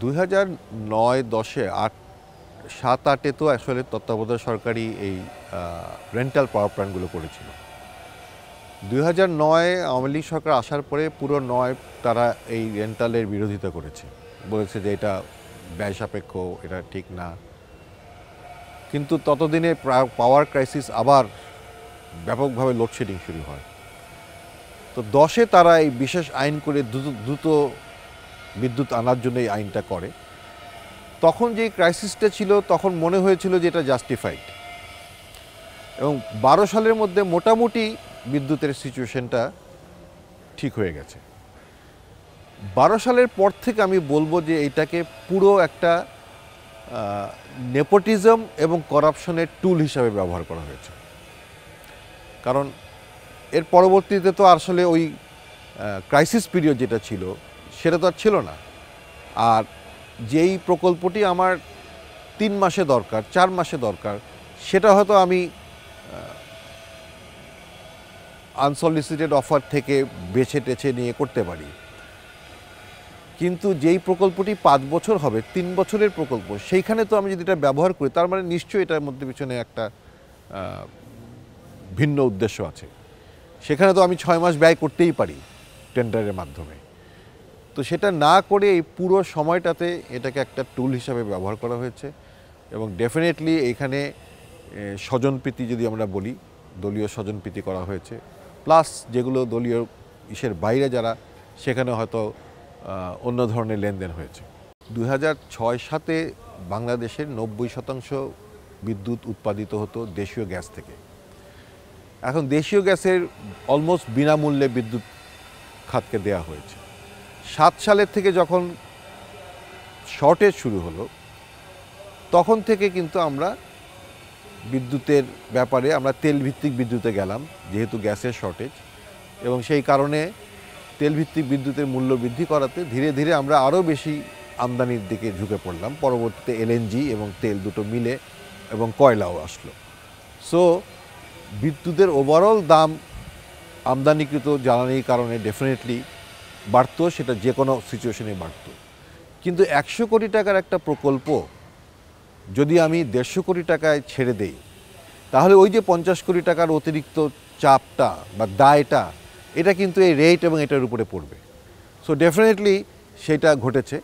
2009-10-এ 7-8-এ তো আসলে তত্ত্বাবধায়ক সরকারি এই রেন্টাল পাওয়ার প্ল্যান্টগুলো করেছিল। 2009 আওয়ামী লীগ সরকার আসার পরে পুরো 9 তারা এই রেন্টালের বিরোধিতা করেছে, বলেছে যে এটা ব্যয় সাপেক্ষ, এটা ঠিক না। কিন্তু ততদিনে পাওয়ার ক্রাইসিস আবার ব্যাপকভাবে লোডশেডিং শুরু হয়। তো 10-এ তারা এই বিশেষ আইন করে দ্রুত বিদ্যুৎ আনার জন্য এই আইনটা করে। তখন যে ক্রাইসিসটা ছিল তখন মনে হয়েছিল যে এটা জাস্টিফাইড, এবং 12 সালের মধ্যে মোটামুটি বিদ্যুতের সিচুয়েশনটা ঠিক হয়ে গেছে। 12 সালের পর থেকে আমি বলবো যে এটাকে পুরো একটা নেপোটিজম এবং করাপশনের টুল হিসাবে ব্যবহার করা হয়েছে। কারণ এর পরবর্তীতে তো আসলে ওই ক্রাইসিস পিরিয়ড যেটা ছিল সেটা তো আর ছিল না। আর যেই প্রকল্পটি আমার 3 মাসে দরকার, 4 মাসে দরকার, সেটা হয়তো আমি আনসলিসিটেড অফার থেকে বেছে টেছে নিয়ে করতে পারি। কিন্তু যেই প্রকল্পটি 5 বছর হবে, 3 বছরের প্রকল্প, সেইখানে তো আমি যদি এটা ব্যবহার করি, তার মানে নিশ্চয়ই এটার মধ্যে পিছনে একটা ভিন্ন উদ্দেশ্য আছে। সেখানে তো আমি 6 মাস ব্যয় করতেই পারি টেন্ডারের মাধ্যমে। তো সেটা না করে এই পুরো সময়টাতে এটাকে একটা টুল হিসাবে ব্যবহার করা হয়েছে। এবং ডেফিনেটলি এখানে স্বজনপ্রীতি যদি আমরা বলি, দলীয় স্বজনপ্রীতি করা হয়েছে, প্লাস যেগুলো দলীয় ইসের বাইরে যারা, সেখানে হয়তো অন্য ধরনের লেনদেন হয়েছে। 2006-7-এ বাংলাদেশের 90% বিদ্যুৎ উৎপাদিত হতো দেশীয় গ্যাস থেকে। এখন দেশীয় গ্যাসের অলমোস্ট বিনামূল্যে বিদ্যুৎ খাতকে দেওয়া হয়েছে। 7 সালের থেকে যখন শর্টেজ শুরু হলো, তখন থেকে কিন্তু আমরা বিদ্যুতের ব্যাপারে আমরা তেলভিত্তিক বিদ্যুতে গেলাম, যেহেতু গ্যাসের শর্টেজ, এবং সেই কারণে তেলভিত্তিক বিদ্যুতের মূল্য বৃদ্ধি করাতে ধীরে ধীরে আমরা আরও বেশি আমদানির দিকে ঝুঁকে পড়লাম। পরবর্তীতে এলএনজি এবং তেল দুটো মিলে, এবং কয়লাও আসলো। সো বিদ্যুতের ওভারঅল দাম আমদানিকৃত জ্বালানির কারণে ডেফিনেটলি বাড়তো, সেটা যে কোনো সিচুয়েশনে বাড়তো। কিন্তু 100 কোটি টাকার একটা প্রকল্প যদি আমি 150 কোটি টাকায় ছেড়ে দেই, তাহলে ওই যে 50 কোটি টাকার অতিরিক্ত চাপটা বা দায়টা, এটা কিন্তু এই রেট এবং এটার উপরে পড়বে। সো ডেফিনেটলি সেটা ঘটেছে।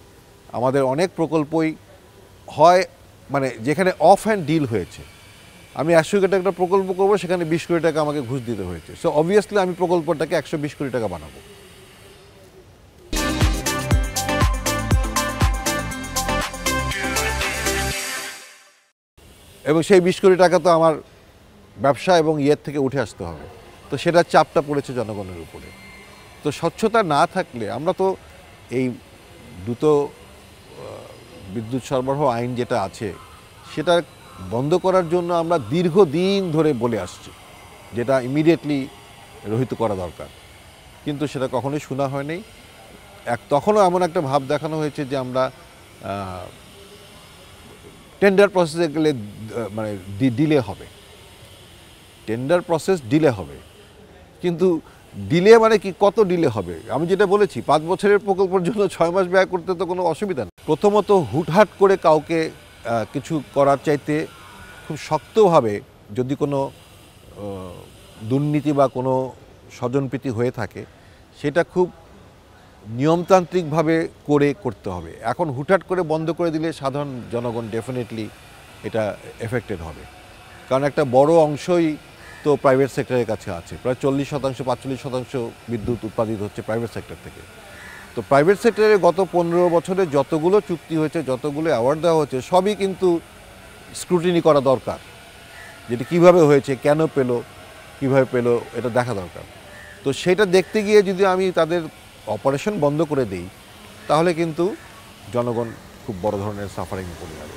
আমাদের অনেক প্রকল্পই হয় মানে যেখানে অফ হ্যান্ড ডিল হয়েছে, আমি 100 কোটি টাকা প্রকল্প করবো, সেখানে 20 কোটি টাকা আমাকে ঘুষ দিতে হয়েছে। সো অবভিয়াসলি আমি প্রকল্পটাকে 120 কোটি টাকা বানাবো। এবং সেই 20 কোটি টাকা তো আমার ব্যবসা এবং ইয়ের থেকে উঠে আসতে হবে। তো সেটার চাপটা পড়েছে জনগণের উপরে। তো স্বচ্ছতা না থাকলে আমরা তো এই দ্রুত বিদ্যুৎ সরবরাহ আইন যেটা আছে, সেটা বন্ধ করার জন্য আমরা দীর্ঘদিন ধরে বলে আসছি, যেটা ইমিডিয়েটলি রহিত করা দরকার। কিন্তু সেটা কখনোই শোনা হয়নি। তখনও এমন একটা ভাব দেখানো হয়েছে যে আমরা টেন্ডার প্রসেসে গেলে মানে ডিলে হবে, টেন্ডার প্রসেস ডিলে হবে। কিন্তু ডিলে মানে কি, কত ডিলে হবে? আমি যেটা বলেছি, 5 বছরের প্রকল্পের জন্য 6 মাস ব্যয় করতে তো কোনো অসুবিধা নেই। প্রথমত হুটহাট করে কাউকে কিছু করার চাইতে খুব শক্তভাবে যদি কোনো দুর্নীতি বা কোনো স্বজনপ্রীতি হয়ে থাকে, সেটা খুব নিয়মতান্ত্রিকভাবে করতে হবে। এখন হুটহাট করে বন্ধ করে দিলে সাধারণ জনগণ ডেফিনেটলি এটা এফেক্টেড হবে। কারণ একটা বড় অংশই তো প্রাইভেট সেক্টরের কাছে আছে, প্রায় 40%, 45% বিদ্যুৎ উৎপাদিত হচ্ছে প্রাইভেট সেক্টর থেকে। তো প্রাইভেট সেক্টরে গত 15 বছরে যতগুলো চুক্তি হয়েছে, যতগুলো অ্যাওয়ার্ড দেওয়া হয়েছে, সবই কিন্তু স্ক্রুটিনি করা দরকার। যেটি কিভাবে হয়েছে, কেন পেলো, কিভাবে পেলো, এটা দেখা দরকার। তো সেটা দেখতে গিয়ে যদি আমি তাদের অপারেশন বন্ধ করে দিই, তাহলে কিন্তু জনগণ খুব বড় ধরনের সাফারিংয়ে পড়ে যাবে।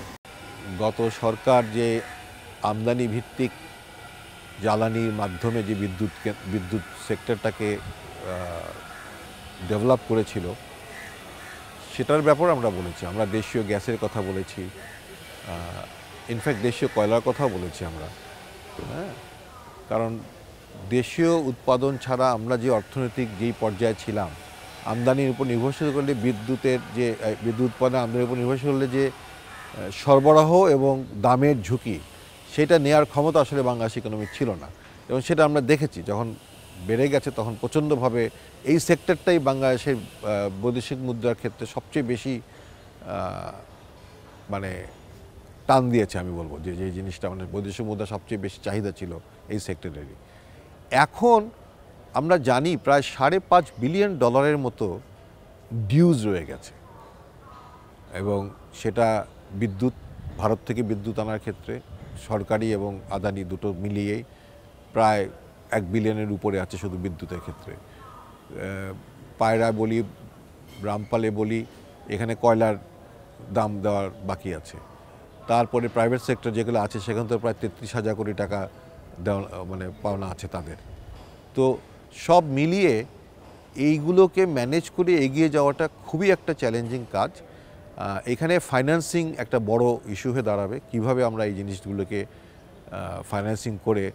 গত সরকার যে আমদানি ভিত্তিক জ্বালানির মাধ্যমে যে বিদ্যুৎ সেক্টরটাকে ডেভেলপ করেছিল, সেটার ব্যাপারে আমরা বলেছি। আমরা দেশীয় গ্যাসের কথা বলেছি, ইনফ্যাক্ট দেশীয় কয়লার কথাও বলেছি আমরা। হ্যাঁ, কারণ দেশীয় উৎপাদন ছাড়া আমরা যে অর্থনৈতিক যেই পর্যায়ে ছিলাম, আমদানির উপর নির্ভরশীল করলে বিদ্যুতের যে বিদ্যুৎ উৎপাদন আমদানির উপর নির্ভরশীল করলে যে সরবরাহ এবং দামের ঝুঁকি সেটা নেওয়ার ক্ষমতা আসলে বাংলাদেশ ইকোনমির ছিল না, এবং সেটা আমরা দেখেছি যখন বেড়ে গেছে তখন প্রচণ্ডভাবে এই সেক্টরটাই বাংলাদেশের বৈদেশিক মুদ্রার ক্ষেত্রে সবচেয়ে বেশি মানে টান দিয়েছে। আমি বলবো যে যে জিনিসটা মানে বৈদেশিক মুদ্রা সবচেয়ে বেশি চাহিদা ছিল এই সেক্টরেরই। এখন আমরা জানি প্রায় $5.5 বিলিয়ন মতো ডিউজ রয়ে গেছে, এবং সেটা বিদ্যুৎ ভারত থেকে বিদ্যুৎ আনার ক্ষেত্রে সরকারি এবং আদানি দুটো মিলিয়েই প্রায় 1 বিলিয়নের উপরে আছে শুধু বিদ্যুতের ক্ষেত্রে। পায়রা বলি, রামপালে বলি, এখানে কয়লার দাম দেওয়ার বাকি আছে। তারপরে প্রাইভেট সেক্টর যেগুলো আছে সেখানে তো প্রায় 33,000 কোটি টাকা দেওয়া মানে পাওনা আছে তাদের। তো সব মিলিয়ে এইগুলোকে ম্যানেজ করে এগিয়ে যাওয়াটা খুবই একটা চ্যালেঞ্জিং কাজ। এখানে ফাইন্যান্সিং একটা বড় ইস্যু হয়ে দাঁড়াবে, কিভাবে আমরা এই জিনিসগুলোকে ফাইন্যান্সিং করে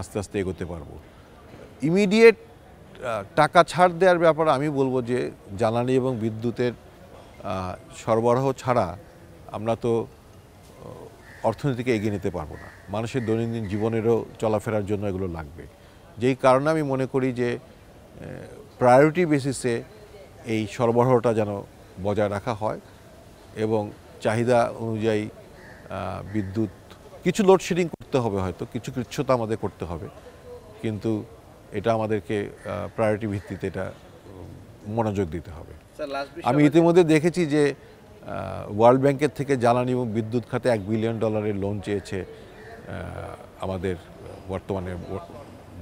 আস্তে আস্তে এগোতে পারবো। ইমিডিয়েট টাকা ছাড় দেওয়ার ব্যাপারে আমি বলবো যে জ্বালানি এবং বিদ্যুতের সরবরাহ ছাড়া আমরা তো অর্থনীতিকে এগিয়ে নিতে পারবো না। মানুষের দৈনন্দিন জীবনেরও চলাফেরার জন্য এগুলো লাগবে। যেই কারণে আমি মনে করি যে প্রায়োরিটি বেসিসে এই সরবরাহটা যেন বজায় রাখা হয়, এবং চাহিদা অনুযায়ী বিদ্যুৎ কিছু লোডশেডিং করতে হবে, হয়তো কিছু কৃচ্ছতা আমাদের করতে হবে, কিন্তু এটা আমাদেরকে প্রায়োরিটি ভিত্তিতে এটা মনোযোগ দিতে হবে। আমি ইতিমধ্যে দেখেছি যে ওয়ার্ল্ড ব্যাংকের থেকে জ্বালানি এবং বিদ্যুৎ খাতে $1 বিলিয়ন লোন চেয়েছে আমাদের বর্তমানে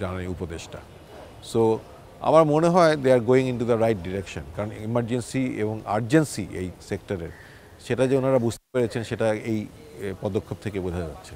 জ্বালানি উপদেষ্টা। সো আমার মনে হয় they are going into the right direction, কারণ ইমার্জেন্সি এবং আর্জেন্সি এই সেক্টরের সেটা যে ওনারা বুঝতে পেরেছেন সেটা এই পদক্ষেপ থেকে বোঝা যাচ্ছে।